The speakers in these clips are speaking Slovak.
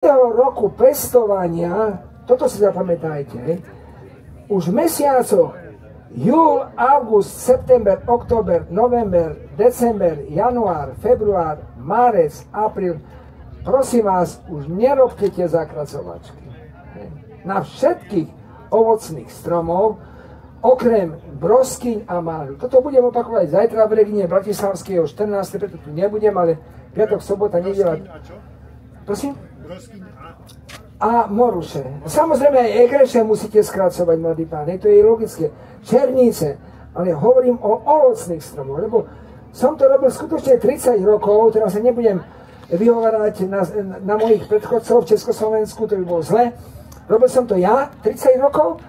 roku pestovania, toto si zapamätajte, už v mesiacoch júl, august, september, október, november, december, január, február, márec, apríl, prosím vás, už nerobte tie zakracovačky. Na všetkých ovocných stromov, okrem broskyň a máľu. Toto budem opakovať zajtra v Regine Bratislavskej o 14. preto tu nebudem, ale piatok, sobota, nedeľa. Prosím? A moruše. Samozrejme aj egreše musíte skracovať, mladý pán, to je logické. Černice, ale hovorím o ovocných stromoch, lebo som to robil skutočne 30 rokov, teraz sa nebudem vyhovárať na mojich predchodcov v Československu, to by bolo zle. Robil som to ja 30 rokov,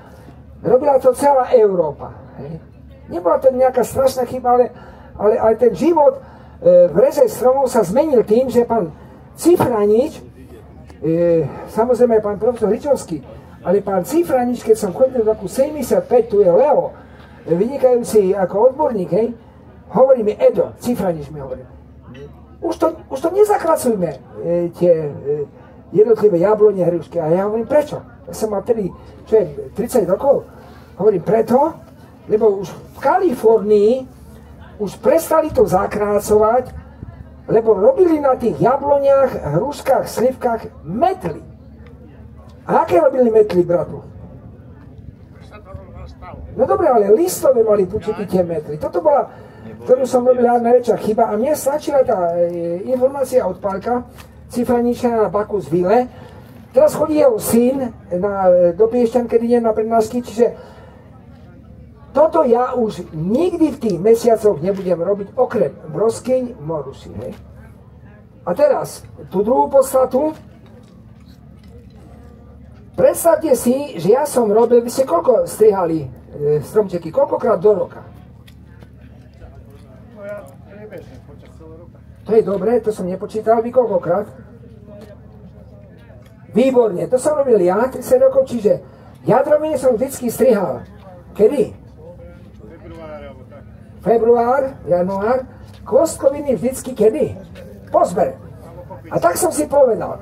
robila to celá Európa. Nebola to nejaká strašná chyba, ale ten život v reze stromov sa zmenil tým, že pán Cifranič, samozrejme aj pán profesor Ričovský, ale pán Cifranič, keď som chodil v roku 75, tu je Leo, vynikajúci ako odborník, hovorí mi, Edo, Cifranič mi hovorí, už to nezakracujme, tie jednotlivé jablone, hrušky. A ja hovorím, prečo? Ja som mal tedy, čo je, 30 rokov. Hovorím, preto, lebo už v Kalifornii už prestali to zakrácovať, lebo robili na tých jabloniach, hruškách, slivkách metly. A aké robili metly, bratu? No dobre, ale listové mali určite tie metly. Toto bola, ktorú som robil najväčšia chyba a mne stačila tá informácia od Pálka Cifraniča na Bacchusville. Teraz chodí jeho syn do Piešťan, kedy nie na prednášky, čiže toto ja už nikdy v tých mesiacoch nebudem robiť, okrem broskyň, moruši. A teraz, tú druhú podstatu. Predstavte si, že ja som robil, vy ste koľko strihali stromčeky, koľkokrát do roka? No ja prebežne počas celého roka. To je dobré, to som nepočítal, vy koľkokrát? Výborne, to som robil ja 30 rokov, čiže jadroviny som vždycky strihal. Kedy? Február, január, kvostkoviny vždycky kedy? Po zbere. A tak som si povedal.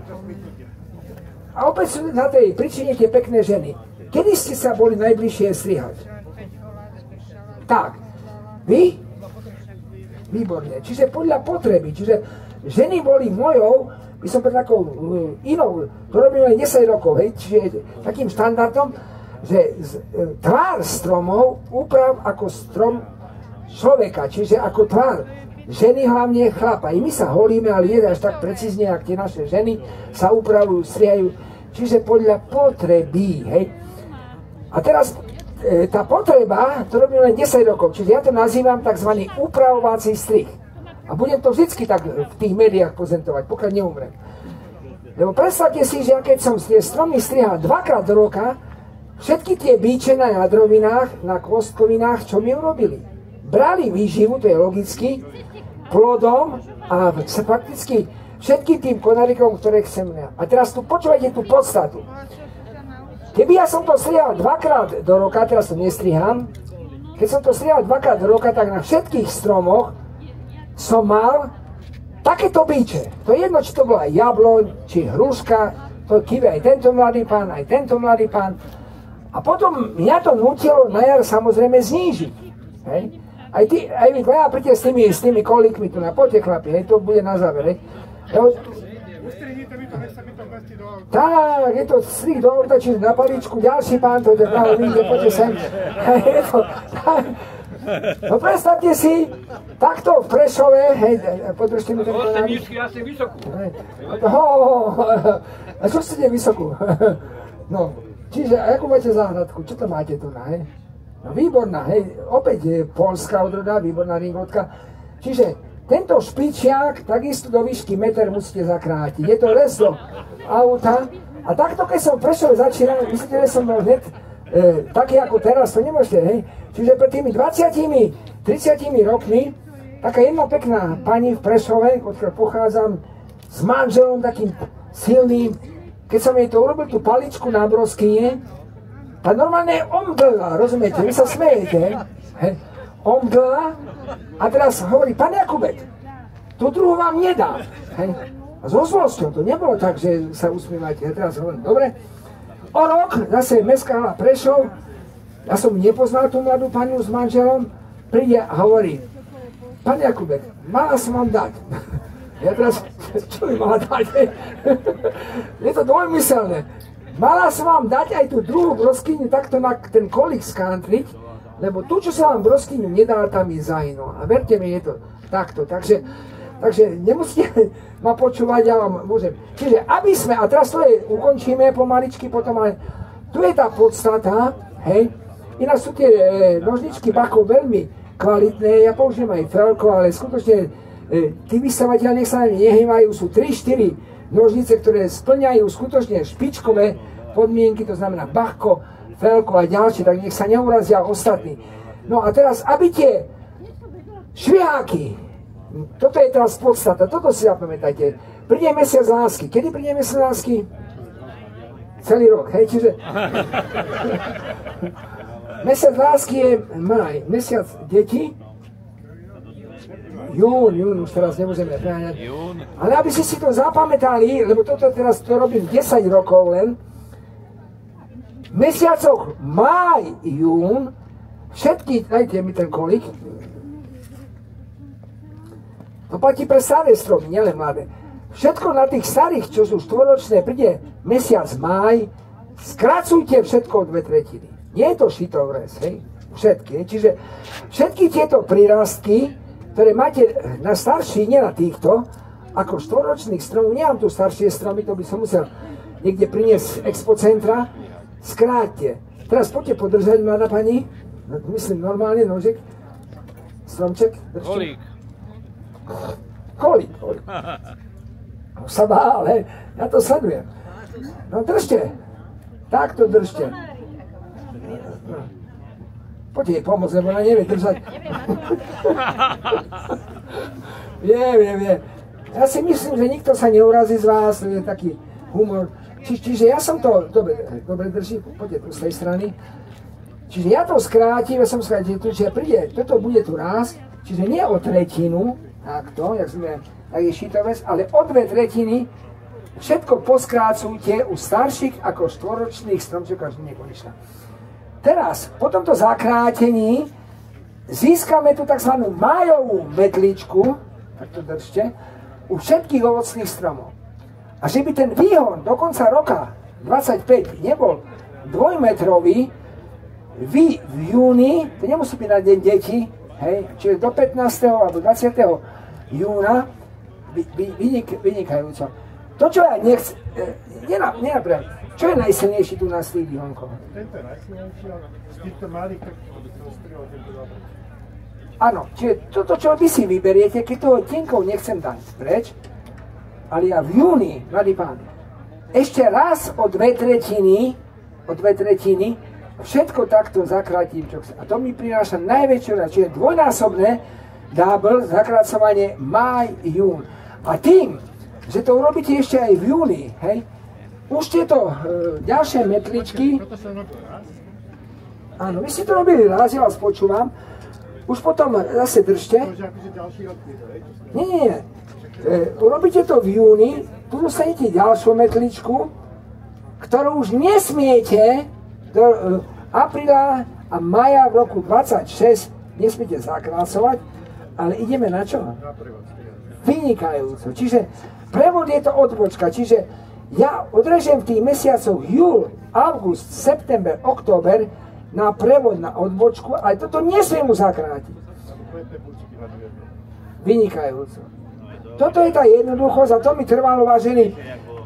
A opäť sú na tej príčine tie pekné ženy. Kedy ste sa boli najbližšie strihať? Tak. Vy? Výborne. Čiže podľa potreby. Čiže ženy boli mojou, by som povedal takou inou, to robíme len 10 rokov, čiže takým štandardom, že tvár stromov uprav ako strom človeka, čiže ako tvár ženy, hlavne chlapa. I my sa holíme, ale nie až tak precízne, ako tie naše ženy sa upravujú, strihajú, čiže podľa potreby, A teraz tá potreba, to robíme len 10 rokov, čiže ja to nazývam tzv. Upravovací strih. A budem to vždycky tak v tých médiách prezentovať, pokiaľ neumrem. Lebo predstavte si, že ja keď som tie stromy strihal dvakrát do roka, všetky tie bíče na jadrovinách, na kvostkovinách, čo mi urobili? Brali výživu, to je logicky, plodom a fakticky všetkým tým konarikom, ktoré chcem. A teraz tu počúvajte tú podstatu. Keby ja som to strihal dvakrát do roka, teraz to nestriham, keď som to strihal dvakrát do roka, tak na všetkých stromoch som mal takéto bíče. To je jedno, či to bola jabloň, či hruška, to kýve aj tento mladý pán, aj tento mladý pán. A potom mňa to nutilo na jar samozrejme znížiť. Aj vy dvaja príďte s tými kolíkmi tu na poďte chlapi, to bude na záver. Ustrihnite mi to, nech sa mi to vmestí do auta. Tak, je to strih do auta, čiže na paličku, ďalší pán to práve vyjde, poďte sem. No predstavte si, takto v Prešove, podržte mi ten konárik. Ja si vysokú. A čo ste vysokú? No, čiže akú máte záhradku, čo to máte tu na, No výborná, opäť je poľská odroda, výborná ringotka. Čiže tento špičiak, takisto do výšky meter musíte zakrátiť. Je to les do auta. A takto, keď som v Prešove začínal, myslíte, že som bol hneď taký ako teraz, to nemôžete, Čiže pred tými 20-30 rokmi, taká jedna pekná pani v Prešove, odkiaľ pochádzam, s manželom takým silným, keď som jej to urobil, tú paličku na broskyne, tá normálne omdlela, rozumiete, vy sa smejete, omdlela a teraz hovorí, pán Jakubek, tú druhú vám nedám. A so zlosťou, to nebolo tak, že sa usmievate. Ja teraz hovorím, dobre. O rok zase mestská hala Prešov, ja som nepoznal tú mladú pani s manželom, príde a hovorí, pán Jakubek, mala som vám dať. Ja teraz, čo mi mala dať? Je to dvojmyselné. Mala som vám dať aj tú druhú broskyňu takto na ten kolík skantriť, lebo tu, čo sa vám broskyňu nedala, tam je zahynul. A verte mi, je to takto. Takže nemusíte ma počúvať, ja vám môžem. Čiže aby sme, a teraz to je, ukončíme pomaličky, potom ale tu je tá podstata, hej. Ináč sú tie nožničky Bachov veľmi kvalitné, ja použijem aj Felko, ale skutočne tí vystavateľ nech sa nehývajú, sú 3-4 nožnice, ktoré splňajú skutočne špičkové podmienky, to znamená Bachko, Felko a ďalšie, tak nech sa neurazia ostatní. No a teraz, aby tie šviháky, toto je teraz podstata, toto si zapamätajte, príde mesiac lásky. Kedy príde mesiac lásky? Celý rok, hej, čiže... Mesiac lásky je maj, mesiac detí, jún, už teraz nemôžeme preháňať. Ale aby ste si to zapamätali, lebo toto teraz to robím 10 rokov len, v mesiacoch máj, jún, všetky, dajte mi ten kolík, to platí pre staré stromy, nielen mladé. Všetko na tých starých, čo sú štvoročné, príde mesiac máj, skracujte všetko o 2/3. Nie je to šitovres, hej? Všetky. Čiže všetky tieto prírastky, ktoré máte na starší, nie na týchto, ako štvoročných stromov, nemám tu staršie stromy, to by som musel niekde priniesť z expocentra, skráťte. Teraz poďte podržať, mladá pani, myslím normálne, nožek, stromček, držte. Kolík. Sa bál, hej, ja to sledujem. No držte, takto držte. Poďte jej pomôcť, lebo ona nevie držať. Vie. Ja si myslím, že nikto sa neurazí z vás, to je taký humor. Čiže ja som to, dobre drží, poďte tu z tej strany. Čiže ja to skrátim, čiže príde, toto bude tu raz, čiže nie o tretinu, takto, jak je šitovec, ale o 2/3 všetko poskrácujte u starších ako štvoročných stromčekov až nekonečná. Teraz, po tomto zakrátení, získame tu tzv. Májovú metličku, tak to držte, u všetkých ovocných stromov. A že by ten výhon do konca roka 25 nebol dvojmetrový, vy v júni, to nemusí byť na deň detí, hej, čiže do 15. alebo 20. júna, vynikajúco. To, čo ja nechcem, nenapravím. Čo je najsilnejší tu na z tých výhonkov? Tento je najsilnejší, ale z týchto malých, tak to strieľa tento dobre. Áno, čiže toto, čo vy si vyberiete, keď toho tenkov nechcem dať preč, ale ja v júni, mladý pán, ešte raz o 2/3, všetko takto zakrátim, čo chcem. A to mi prináša najväčšiu radosť, čiže dvojnásobné double, zakracovanie máj, jún. A tým, že to urobíte ešte aj v júni, hej, už tieto ďalšie metličky, áno, vy ste to robili raz, ja vás počúvam, už potom zase držte. Nie. Urobíte to v júni, tu dostanete ďalšiu metličku, ktorú už nesmiete do apríla a maja v roku 26 nesmiete zakrásovať, ale ideme na čo? Vynikajúco. Čiže prevod je to odbočka, čiže ja odrežem v tých mesiacoch júl, august, september, október na prevod na odbočku, ale toto nesmiem mu zakrátiť. Vynikajúco. Toto je tá jednoduchosť a to mi trvalo, vážený.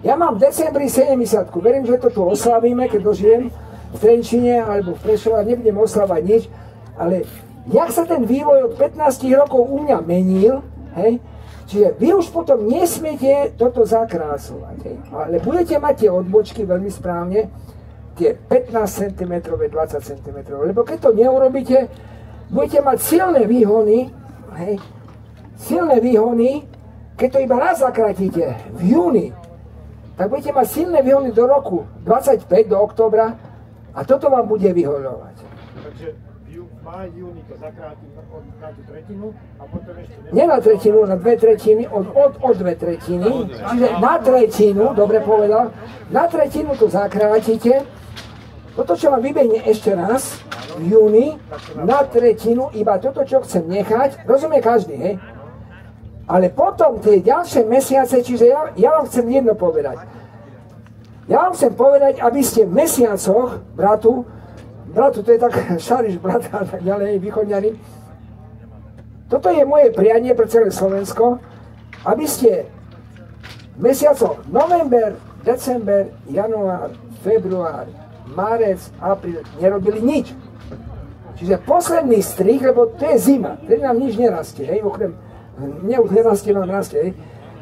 Ja mám v decembri 70-ku, verím, že to tu oslavíme, keď dožijem v Trenčine alebo v Prešove, nebudem oslavať nič, ale jak sa ten vývoj od 15 rokov u mňa menil, hej, čiže vy už potom nesmiete toto zakrásovať, hej, ale budete mať tie odbočky veľmi správne, tie 15 cm, 20 cm, lebo keď to neurobíte, budete mať silné výhony, hej, keď to iba raz zakratíte v júni, tak budete mať silné výhony do roku 25, do októbra a toto vám bude vyhoľovať. Takže v Maj, júni to zakrátim na tú tretinu a potom ešte... Nie na tretinu, na 2/3, o 2/3. Čiže na tretinu, dobre povedal, na tretinu to zakrátite. Toto, čo vám vybehne ešte raz v júni, na tretinu, iba toto, čo chcem nechať, rozumie každý, hej? Ale potom tie ďalšie mesiace, čiže ja vám chcem jedno povedať. Ja vám chcem povedať, aby ste v mesiacoch, bratu, to je tak šariš brata a tak ďalej, východňari. Toto je moje prianie pre celé Slovensko, aby ste v mesiacoch november, december, január, február, marec, apríl nerobili nič. Čiže posledný strih, lebo to je zima, tedy nám nič nerastie, hej, okrem, mne už nerastie, vám rastie, hej.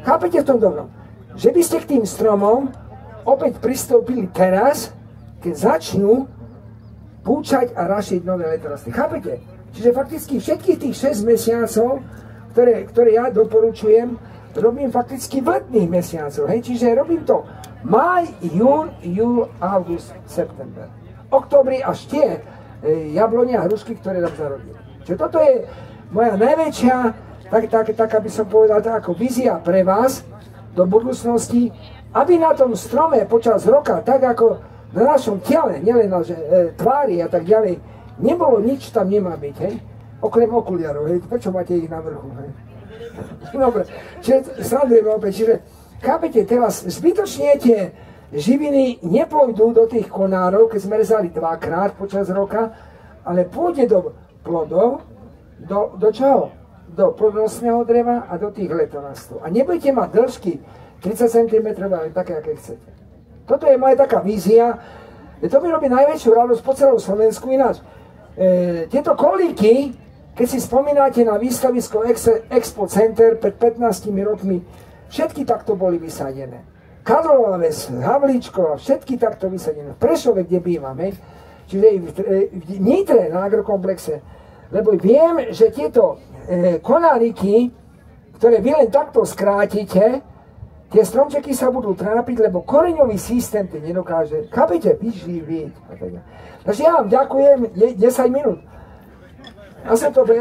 Chápete v tom dobrom? Že by ste k tým stromom opäť pristúpili teraz, keď začnú púčať a rašiť nové letorasty. Chápete? Čiže fakticky všetkých tých 6 mesiacov, ktoré ja doporučujem, robím fakticky v letných mesiacoch. Hej? Čiže robím to máj, jún, júl, august, september. Októbri až tie jablone a hrušky, ktoré nám zarodili. Čiže toto je moja najväčšia, tak aby som povedal, tak ako vízia pre vás do budúcnosti, aby na tom strome počas roka, tak ako na našom tele, nielen na tvári a tak ďalej, nebolo nič, tam nemá byť, hej? Okrem okuliarov, hej? Prečo máte ich na vrchu, hej? Dobre, čiže sledujeme opäť, čiže chápete, teraz zbytočne tie živiny nepôjdu do tých konárov, keď sme rezali dvakrát počas roka, ale pôjde do plodov, do čoho? Do plodonostného dreva a do tých letorastov. A nebudete mať dĺžky 30 cm, ale také, aké chcete. Toto je moja taká vízia. To mi robí najväčšiu radosť po celom Slovensku. Ináč, tieto kolíky, keď si spomínate na výstavisko Expo Center pred 15 rokmi, všetky takto boli vysadené. Karlova Ves, Havlíčkova, všetky takto vysadené. V Prešove, kde bývam, hej. Čiže v Nitre na agrokomplexe. Lebo viem, že tieto konáriky, ktoré vy len takto skrátite, tie stromčeky sa budú trápiť, lebo koreňový systém to nedokáže, chápete, vyživiť. Takže ja vám ďakujem, 10 minút. Ja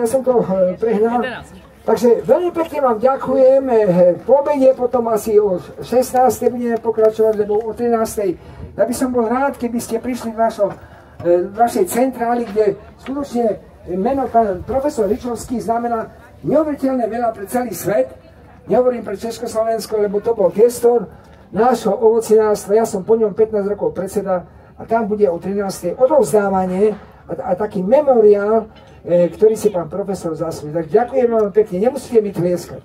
som to prehnal. Takže veľmi pekne vám ďakujem. Po obede potom asi o 16. budeme pokračovať, lebo o 13. Ja by som bol rád, keby ste prišli do našej centrály, kde skutočne meno pán profesor Ričovský znamená neuveriteľne veľa pre celý svet. Nehovorím pre Československo, lebo to bol gestor nášho ovocinárstva. Ja som po ňom 15 rokov predseda a tam bude o 13. odovzdávanie a taký memoriál, ktorý si pán profesor zaslúži. Tak ďakujem vám pekne, nemusíte mi tlieskať.